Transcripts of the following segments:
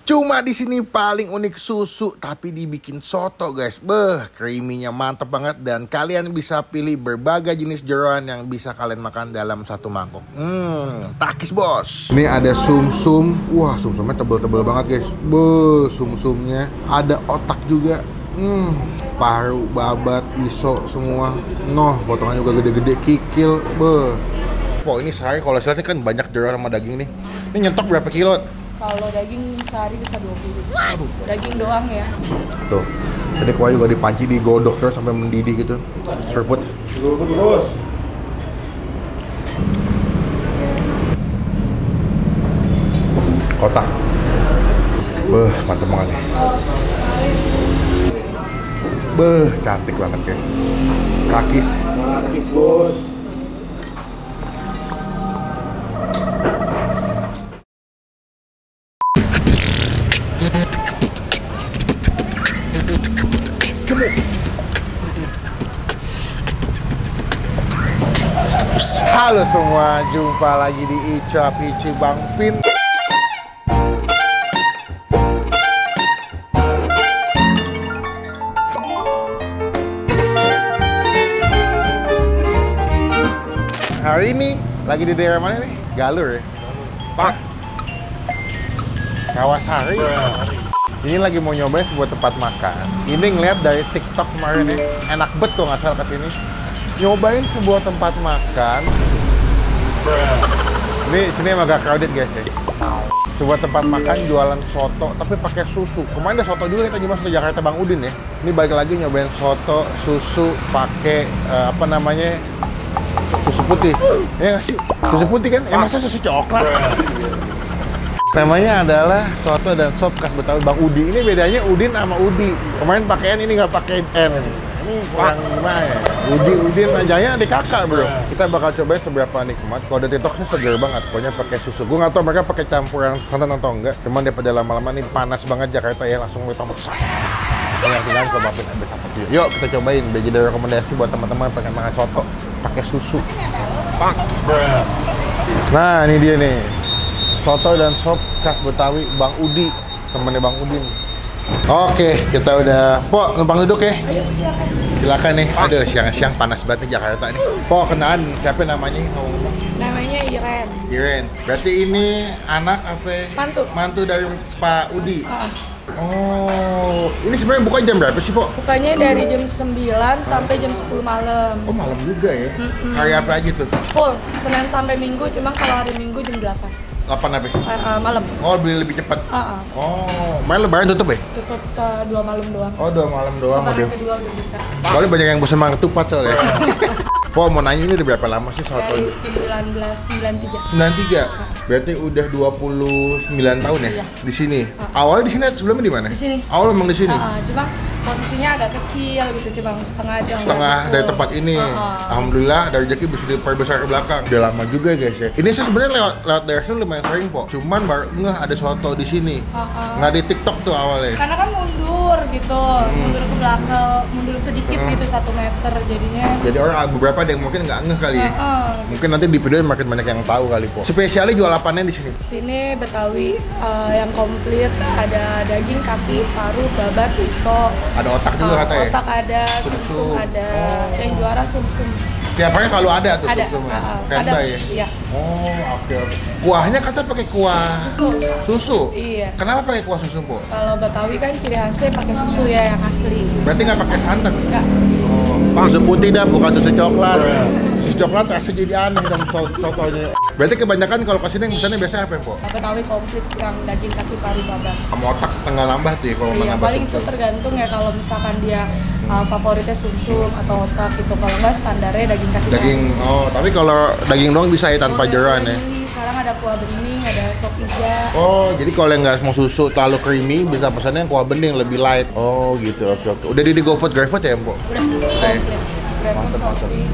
Cuma di sini paling unik susu tapi dibikin soto guys. Creamy-nya mantep banget dan kalian bisa pilih berbagai jenis jeroan yang bisa kalian makan dalam satu mangkok. Takis bos. Ini ada sumsum. Wah, sumsumnya tebel-tebel banget guys. Sumsumnya ada otak juga. Paru, babat, iso semua. Potongan juga gede-gede, kikil. Ini sehari kalau saya ini kan banyak jeroan sama daging nih. Ini nyetok berapa kilo? Kalau daging sehari bisa 20. Daging doang ya. Tuh. Jadi kuah juga dipanci, digodok terus sampai mendidih gitu. Serput. Serput bos. Kotak. Mantep banget nih. Cantik banget guys. Takis Bos. Halo semua, jumpa lagi di Icap Ici Bang Pin. Hari ini lagi di daerah mana nih? Galur ya? Pak Kawasari. Ini lagi mau nyobain sebuah tempat makan. Ini ngeliat dari TikTok kemarin nih, enak bet kok nggak salah kesini. Nyobain sebuah tempat makan. Ini sini emang agak crowded guys ya. Sebuah tempat makan jualan soto tapi pakai susu. Kemarin ada soto juga kita nyoba ke Jakarta Bang Udin ya. Ini balik lagi nyobain soto susu pakai susu putih. Ya nggak sih? Susu putih kan? Masa susu coklat? Temanya adalah soto dan sop khas Betawi Bang Udi. Ini bedanya Udin sama Udi. Kemarin pakai N, ini nggak pakai N. Ini kurang gimana ya? Udin ajanya adik kakak bro. Kita bakal cobain seberapa nikmat. Kalau dari TikToknya seger banget. Pokoknya pakai susu. Gue nggak tahu mereka pakai campuran santan atau enggak. Cuman daripada lama-lama nih panas banget Jakarta ya, langsung ditambah sas. Yang tinggal coba mampir habis apa tuh. Yuk kita cobain. Jadi rekomendasi buat teman-teman pengen makan soto pakai susu. Nah ini dia nih. Soto dan sop khas Betawi Bang Udi, temennya Bang Udin. Oke, kita udah. Po, numpang duduk ya. Ayo silakan. Silakan nih. Aduh, siang-siang panas banget nih Jakarta nih. Po, kenalan siapa namanya? Namanya Iren. Iren. Berarti ini anak apa? Mantu. Mantu dari Pak Udi. Oh, ini sebenarnya buka jam berapa sih, Po? Bukanya dari jam 9 sampai jam 10 malam. Oh, malam juga ya. Hari apa aja tuh? Full, Senin sampai Minggu, cuma kalau hari Minggu jam 8. 8 apa? Malam. Oh, beli lebih cepat. Oh, main lebaran tutup ya? Tutup 2 malam doang. Oh, 2 malam doang. Lebaran kedua udah buka. Soalnya banyak yang bosan makan ketupat soalnya. Po, mau nanya ini udah berapa lama sih soto? Dari 1993. 93. Berarti udah 29 tahun ya Iya. di sini. Awalnya di sini, sebelumnya di mana? Di sini. Awal emang di sini. Cuma posisinya agak kecil gitu, cuma setengah aja. Setengah dari tempat ini. Alhamdulillah dari rezeki bisa diperbesar ke belakang. Udah lama juga guys ya. Ini saya sebenarnya lewat daerah sini lumayan sering po. Cuman baru ngeh ada soto di sini. Nggak di TikTok tuh awalnya. Karena kan mundur gitu, mundur ke belakang, mundur sedikit gitu 1 meter jadinya. Jadi orang beberapa ada yang mungkin nggak ngeh kali ya. Mungkin nanti di video makin banyak yang tahu kali po. Spesialnya jual apanya di sini? Sini Betawi yang komplit, ada daging, kaki, paru, babat, iso. Ada otak juga katanya. Otak ada, Sum-sum. sumsum ada, yang juara sumsum. Tiap hari selalu ada tuh Ada, sumsumnya. ada. Standby ya. Iya. Oh, oke. Kuahnya kata pakai kuah susu. Iya. Kenapa pakai kuah susu, Po? Kalau Betawi kan ciri khasnya pakai susu ya yang asli. Berarti nggak pakai santan? Enggak. Oh, susu putih dah, bukan susu coklat. Susu coklat rasanya jadi aneh dan sotonya. Berarti kebanyakan kalau kesini yang pesannya biasanya apa, Po? Betawi komplit yang daging, kaki, paru, babat. Sama otak tengah nambah tuh ya kalau mau Iya, nambah paling itu susu. tergantung ya kalau misalkan dia favoritnya sumsum atau otak gitu. Kalau nggak standarnya daging, kaki, Daging, oh tapi kalau daging doang bisa ya tanpa jeroan ya? Sekarang ada kuah bening, ada sop iga. Oh, jadi kalau yang nggak mau susu terlalu creamy, bisa pesannya yang kuah bening lebih light. Oh gitu, oke. Udah di GoFood ya, Po? Udah komplit. Grab, Mantep. Shopee.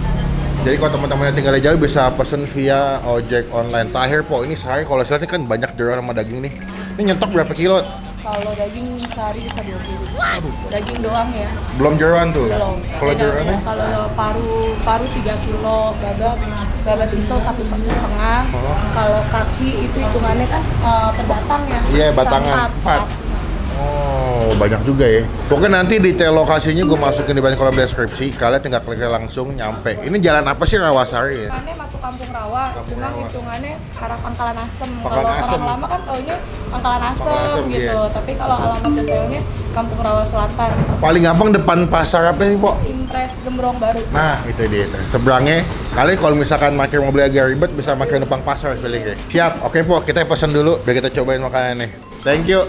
Jadi kalau teman-teman yang tinggal di jauh bisa pesen via ojek online. Terakhir Po, ini sehari kalau saya ini kan banyak jeroan sama daging nih. Ini nyetok berapa kilo? Kalau daging sehari bisa 20. Daging doang ya. Belum jeroan tuh? Belum. Kalau Beda, jeroannya? kalau paru 3 kilo, babat babat iso 1,5. Kalau kaki itu hitungannya kan per batang ya. Iya, batangan 4. Oh, banyak juga ya. Pokoknya nanti detail lokasinya gue masukin di kolom deskripsi. Kalian tinggal klik langsung nyampe. Ini jalan apa sih, Rawasari ya? Hitungannya masuk Kampung Rawa, cuma hitungannya arah Pangkalan Asem. Pangkalan Kalau Asem. orang lama kan taunya Pangkalan Asem Asem, gitu. iya. Tapi kalau alamat detailnya Kampung Rawa Selatan. Paling gampang depan pasar apa nih, Po? Impres Gembrong Baru. Nah, itu dia. Seberangnya, kalian kalau misalkan makin mobil agak ribet, bisa makin depan pasar, feeling. Siap, oke, Po. Kita pesan dulu, biar kita cobain makanannya. Thank you.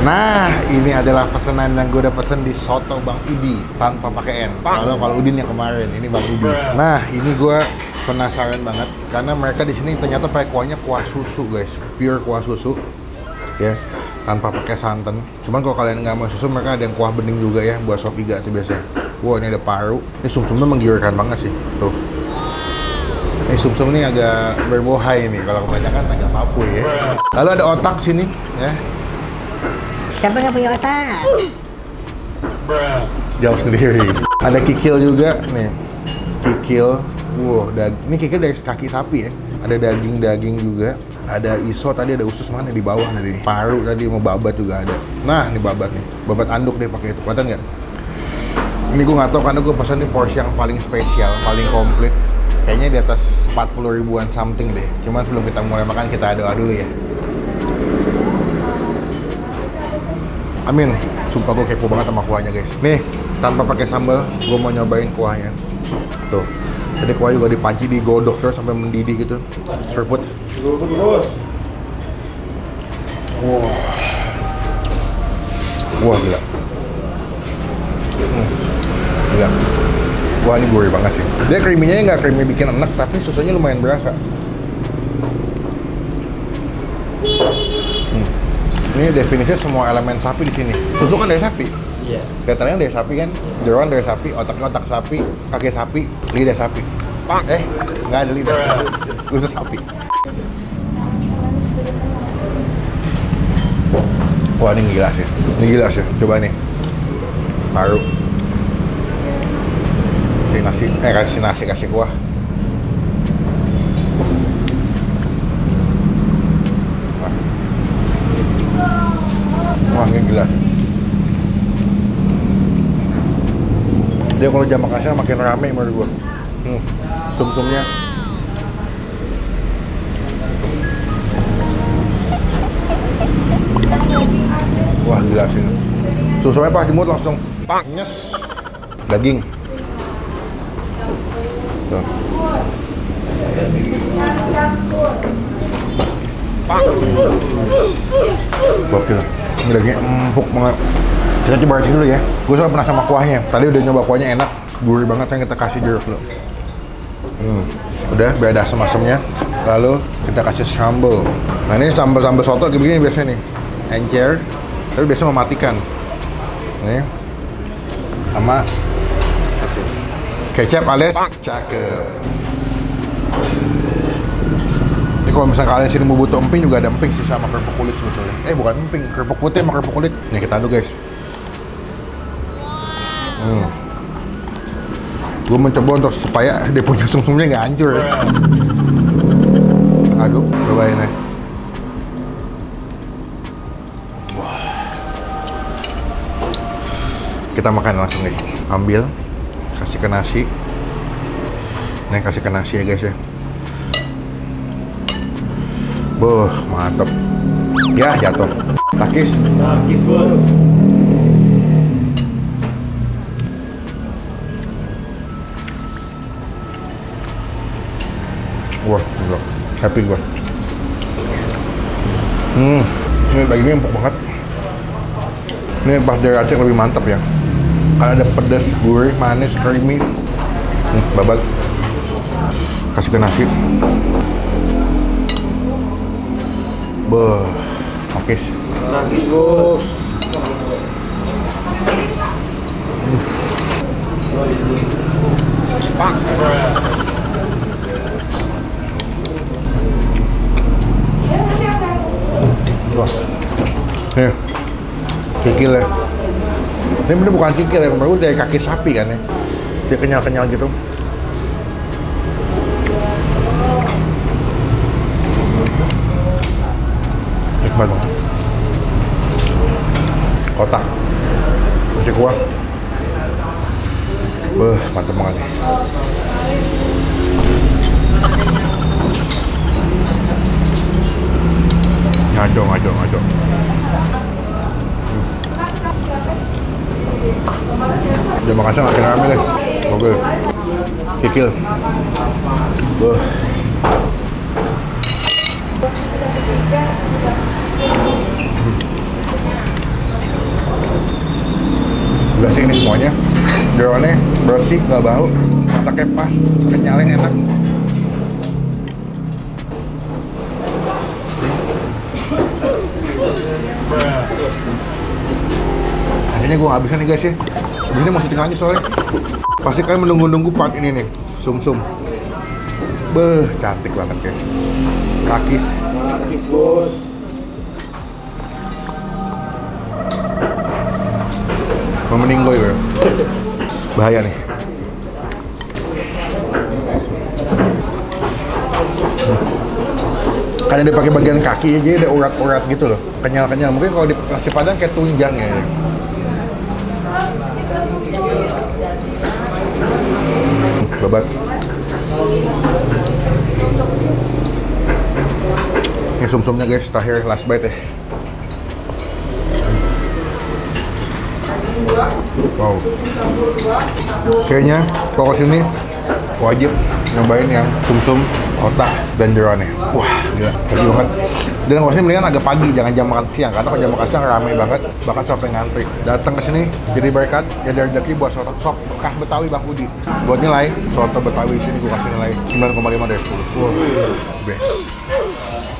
Nah, ini adalah pesanan yang gue udah pesen di Soto Bang Udi tanpa pakai N. Kalau Udin yang kemarin, ini Bang Udi. Nah, ini gue penasaran banget karena mereka di sini ternyata pakai kuahnya kuah susu, guys. Pure kuah susu, ya, tanpa pakai santan. Cuman kalau kalian nggak mau susu, mereka ada yang kuah bening juga ya, buat sop iga sih biasanya. Wow, ini ada paru. Ini sumsumnya menggiurkan banget sih, tuh. Ini sumsum ini agak berbohai nih, kalau kebanyakan agak papu ya. Lalu ada otak sini, ya. Siapa nggak punya otak? Jawab sendiri. Ada kikil juga nih. Kikil. Wow, ini kikil dari kaki sapi ya. Ada daging-daging juga. Ada iso tadi, ada usus mana di bawah tadi. Paru tadi mau babat juga ada. Nah, ini babat nih. Babat anduk deh pakai itu. Kelihatan nggak? Ini gue nggak tahu karena gue pesan di porsi yang paling spesial, paling komplit. Kayaknya di atas 40 ribuan something deh. Cuman sebelum kita mulai makan kita doa dulu ya. Amin, sumpah gue kepo banget sama kuahnya guys. Nih, tanpa pakai sambal, gue mau nyobain kuahnya. Tuh, jadi kuah juga dipanci, digodok terus sampai mendidih gitu. Serput. Terus. Wow. Wah, gila. Gila. Wah, ini gurih banget sih. Dia creamy-nya nggak creamy bikin enak, tapi susunya lumayan berasa. Ini definisinya semua elemen sapi di sini. Susu kan dari sapi. Iya. Kelihatannya dari sapi kan, jeroan dari sapi, otaknya otak sapi, kaki sapi, lidah sapi. Nggak ada lidah. Usus sapi. Wah, ini gila sih. Ini gila sih. Coba nih. Paru. Kasih nasi, kasih kuah. Wah, ini gila. Dia kalau jam makan siang makin rame menurut gua. Sum-sumnya. Wah, gila sih. Susunya pas di mulut langsung nyes. Daging. Tuh. Gokil. Ini dagingnya empuk banget. Kita coba racik dulu ya. Gue soalnya pernah sama kuahnya. Tadi udah nyoba kuahnya enak, gurih banget. Yang kita kasih jeruk dulu. Udah, biar ada asam-asamnya. Lalu kita kasih sambal. Nah, ini sambal soto kayak begini biasanya nih. Encer. Tapi biasanya mematikan. Nih. Sama kecap alias cakep. Ini kalau misalnya kalian sini mau butuh emping juga ada emping sih sama kerupuk kulit sebetulnya. Bukan emping, kerupuk putih sama kerupuk kulit. Nih kita aduk guys. Gue mencoba untuk supaya dia punya sum-sumnya nggak hancur ya. Aduk, cobain ya. Kita makan langsung nih. Ambil, kasih ke nasi. Nih kasih ke nasi ya guys ya. Boh, mantap. Ya, jatuh. Takis. Takis, bos. Wah, gila. Happy gua. Ini dagingnya empuk banget. Ini pas diracik lebih mantap ya. Karena ada pedas, gurih, manis, creamy. Babat. Kasih ke nasi. Beuh, takis. Takis, bos. Wah, nih, kikil ya. Ini bener bukan kikil ya, baru dari kaki sapi kan ya. Dia kenyal-kenyal gitu. Nikmat banget. Kotak masih kuah. Beuh, mantep banget nih. Ngado. Udah makan siang makin rame guys. Oke. Kikil. Beuh. Udah sih ini semuanya. Jeroannya bersih, gak bau, masaknya pas, kenyalnya enak. Akhirnya gue gak bisa nih guys ya. Ini mau syuting lagi soalnya. Pasti kalian menunggu-nunggu part ini nih, sum-sum. Beuh, cantik banget guys. Kakis bos. Mau meninggoy bro. Bahaya nih. Karena dia pakai bagian kaki, jadi ada urat-urat gitu loh, kenyal-kenyal. Mungkin kalau di nasi padang kayak tunjang ya. Babat. Ini sum-sumnya guys, terakhir last bite ya. Wow. Kayaknya kalau kesini wajib nyobain yang sum-sum, otak, dan jeroannya. Wah, gila, tadi banget. Dan kalau sini mendingan agak pagi, jangan jam makan siang, karena kalau jam makan siang ramai banget, bahkan sampai ngantri. Datang ke sini, jadi berkat, jadi rezeki buat soto sop khas Betawi Bang Udi. Buat nilai, soto Betawi di sini gue kasih nilai 9,5 dari 10. Wow, best.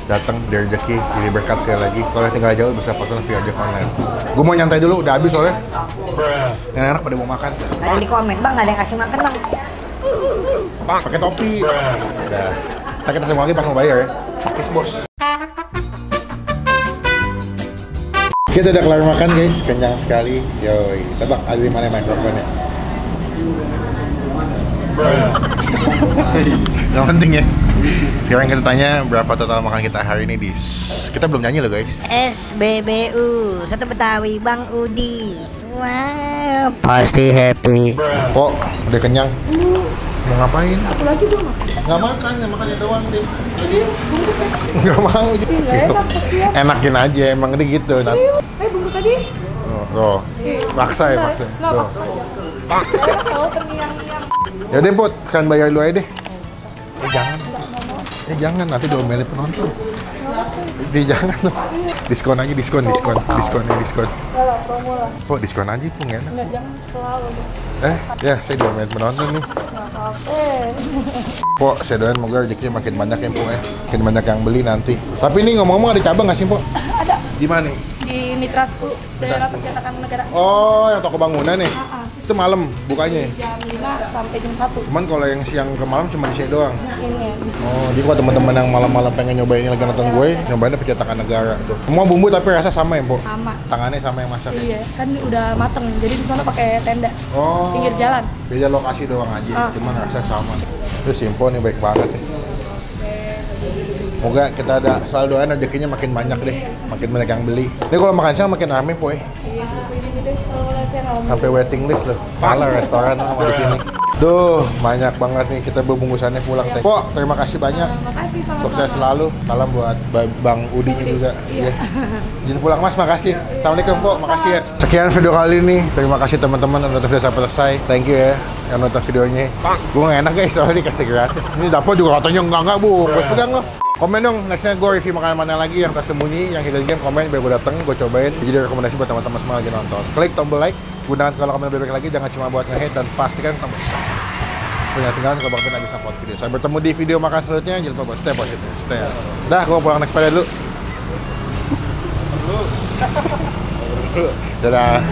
Datang dari rezeki, jadi berkat sekali lagi. Kalau tinggal jauh bisa pesan via ojek online. Gue mau nyantai dulu, udah habis soalnya. Yang enak pada mau makan. Ada di komen bang, nggak ada yang kasih makan bang. Pakai topi. Udah. Kita ketemu lagi pas mau bayar ya. Pakis bos. Kita udah kelar makan guys, kenyang sekali. Yoi, tebak ada di mana mikrofonnya? Yang penting ya. Sekarang kita tanya berapa total makan kita hari ini di. Kita belum nyanyi loh guys. SBBU, Soto Betawi Bang Udi. Wow, pasti happy. Pok, udah kenyang. Mau ngapain? Aku lagi belum makan. Nggak makan, ya makannya doang deh. Jadi bungkus ya. Nggak mau. Nggak enak kasihan. Enakin aja, emang dia gitu. Bungkus tadi. Tuh, paksa ya paksa. Nggak Tuh. paksa. Enak tau terniang-niang. Yaudah Put, kan bayar dulu aja deh. Jangan. Jangan, nanti diomelin penonton. Jangan dong. Diskon aja, diskon. Nggak lah, promo lah. Pok, diskon aja tuh nggak enak. Nggak, jangan selalu deh. Ya, saya diomelin penonton nih. Nggak apa-apa. Pok, saya doain moga rezekinya makin banyak ya, Pok ya. Makin banyak yang beli nanti. Tapi ini ngomong-ngomong ada cabang nggak sih, Pok? Ada. Di mana nih? Di Mitra 10, daerah percetakan negara. Oh, yang toko bangunan nih. Itu malam bukanya. Jam 5 sampai jam 1. Cuman kalau yang siang ke malam cuma di sini doang. Ini ya. Oh, jadi kalau teman-teman yang malam-malam pengen nyobain ini lagi nonton gue, nyobainnya percetakan negara tuh. Semua bumbu tapi rasa sama ya, Pok? Sama. Tangannya sama yang masak ya? Iya, kan udah mateng. Jadi di sana pakai tenda. Oh. Pinggir jalan. Beda lokasi doang aja, cuman rasa sama. Itu Simpo nih baik banget nih. Moga kita ada selalu doain rezekinya makin banyak deh, makin banyak yang beli. Ini kalau makan siang makin rame, Poy. Iya, ini deh kalau lihatnya ramai. Sampai waiting list loh. Kalah restoran sama di sini. Duh, banyak banget nih kita berbungkusannya pulang teh. Pok, terima kasih banyak. Makasih sama-sama. Sukses selalu. Salam buat Bang Udinya juga. Iya. Jadi pulang Mas, makasih. Assalamualaikum, Pok. Makasih ya. Sekian video kali ini. Terima kasih teman-teman yang nonton video sampai selesai. Thank you ya yang nonton videonya. Gue nggak enak guys, soalnya dikasih gratis. Ini dapur juga katanya enggak Bu. Buat pegang loh. Komen dong, nextnya gue review makanan mana lagi yang tersembunyi, yang hidden game, komen biar gue dateng, gue cobain. Jadi rekomendasi buat teman-teman semua lagi nonton. Klik tombol like, gunakan kalau komen bebek lagi, jangan cuma buat nge-hate dan pastikan tombol subscribe. Supaya tinggalin kalau Bang Pin bisa upload video. Sampai bertemu di video makan selanjutnya, jangan lupa buat stay positive, stay awesome. Dah, gue pulang naik sepeda dulu. Dadah.